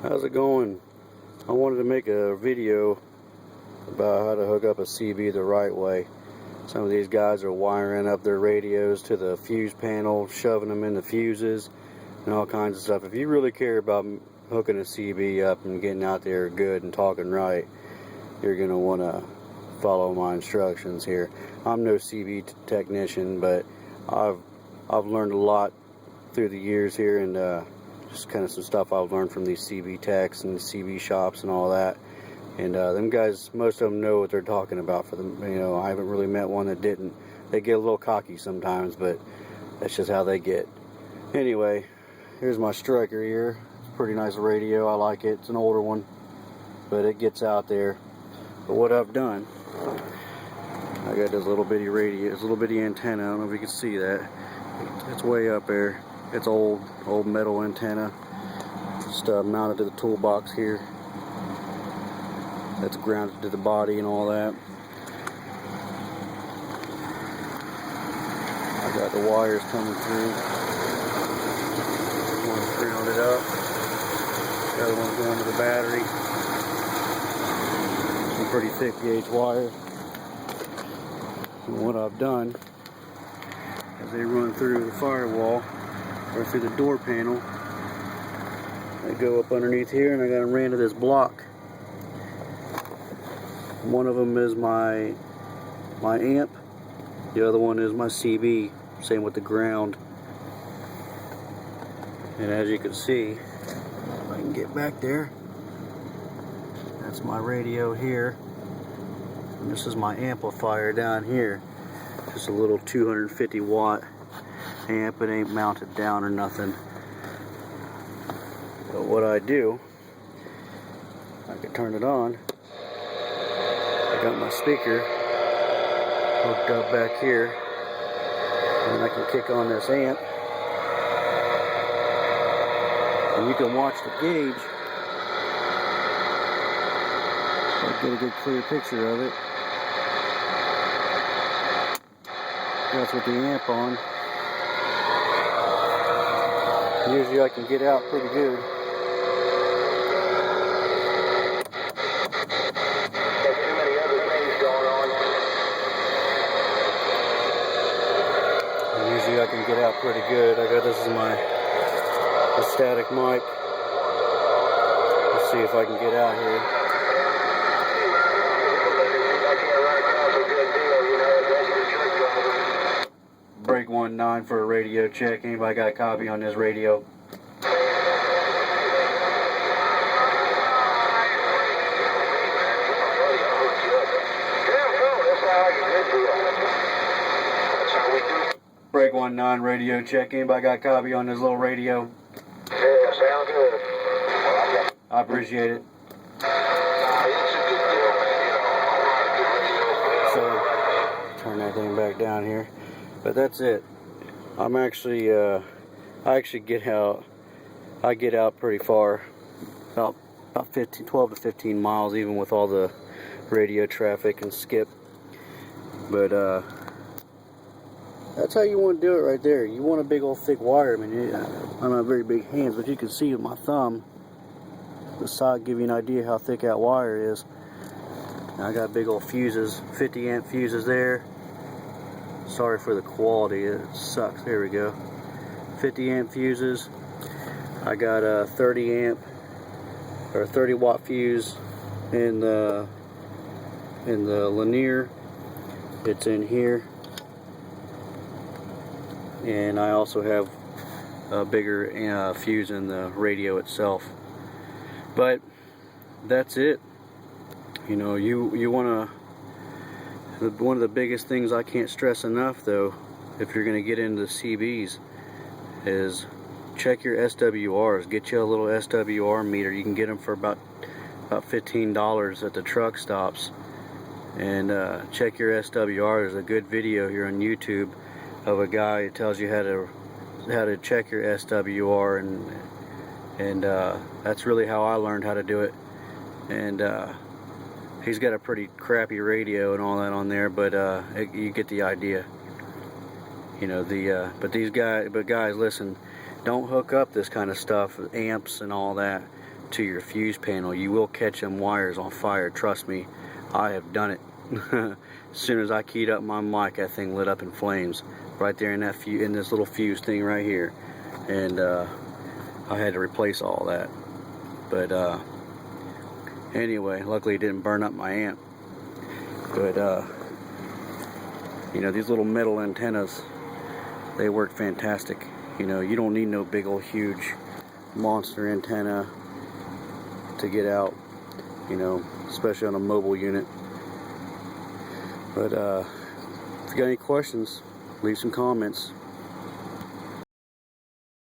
How's it going? I wanted to make a video about how to hook up a CB the right way. Some of these guys are wiring up their radios to the fuse panel, shoving them in the fuses and all kinds of stuff. If you really care about hooking a CB up and getting out there good and talking right, you're going to want to follow my instructions here. I'm no CB technician, but I've learned a lot through the years here, and just kind of some stuff I've learned from these CB techs and the CB shops and all that. And them guys, most of them know what they're talking about. For them, you know, I haven't really met one that didn't. They get a little cocky sometimes, but that's just how they get. Anyway, here's my Striker here. It's a pretty nice radio. I like it. It's an older one, but it gets out there. But what I've done, I got this little bitty radio, this little bitty antenna. I don't know if you can see that. It's way up there. It's old metal antenna. Just mounted to the toolbox here. That's grounded to the body and all that. I got the wires coming through. One's grounded up. The other one's going to the battery. Some pretty thick gauge wire. And what I've done is they run through the firewall or through the door panel. They go up underneath here, and I got them ran to this block. One of them is my amp. The other one is my CB. Same with the ground. And as you can see, if I can get back there, that's my radio here. And this is my amplifier down here. Just a little 250 watt amp. It ain't mounted down or nothing. But what I do, I can turn it on. I got my speaker hooked up back here, and I can kick on this amp, and you can watch the gauge. I'll get a good clear picture of it. That's with the amp on. Usually I can get out pretty good. Usually I can get out pretty good. This is my static mic. Let's see if I can get out here. Break 19 for a radio check. Anybody got a copy on this radio? Break 19 radio check. Anybody got a copy on this little radio? Yeah, sound good. I appreciate it. So, turn that thing back down here. But that's it. I'm actually, I actually get out pretty far. About 12 to 15 miles, even with all the radio traffic and skip. But, that's how you want to do it right there. You want a big old thick wire. I mean, I don't have very big hands, but you can see with my thumb, the side give you an idea how thick that wire is. Now I got big old fuses, 50 amp fuses there. Sorry for the quality, it sucks. There we go. 50 amp fuses. I got a 30 amp or 30 watt fuse in the linear. It's in here. And I also have a bigger fuse in the radio itself. But that's it. You know, you want to. One of the biggest things I can't stress enough, though, if you're going to get into the CBs, is check your SWRs. Get you a little SWR meter. You can get them for about $15 at the truck stops. And check your SWR. There's a good video here on YouTube of a guy who tells you how to check your SWR, and that's really how I learned how to do it. And he's got a pretty crappy radio and all that on there, but you get the idea. You know, but guys, listen, don't hook up this kind of stuff, amps and all that, to your fuse panel, you will catch them wires on fire. Trust me, I have done it. As soon as I keyed up my mic, that thing lit up in flames right there in that in this little fuse thing right here, and I had to replace all that. But anyway, luckily it didn't burn up my amp. But you know, these little metal antennas, they work fantastic. You know, you don't need no big old huge monster antenna to get out, you know, especially on a mobile unit. But if you got any questions, leave some comments.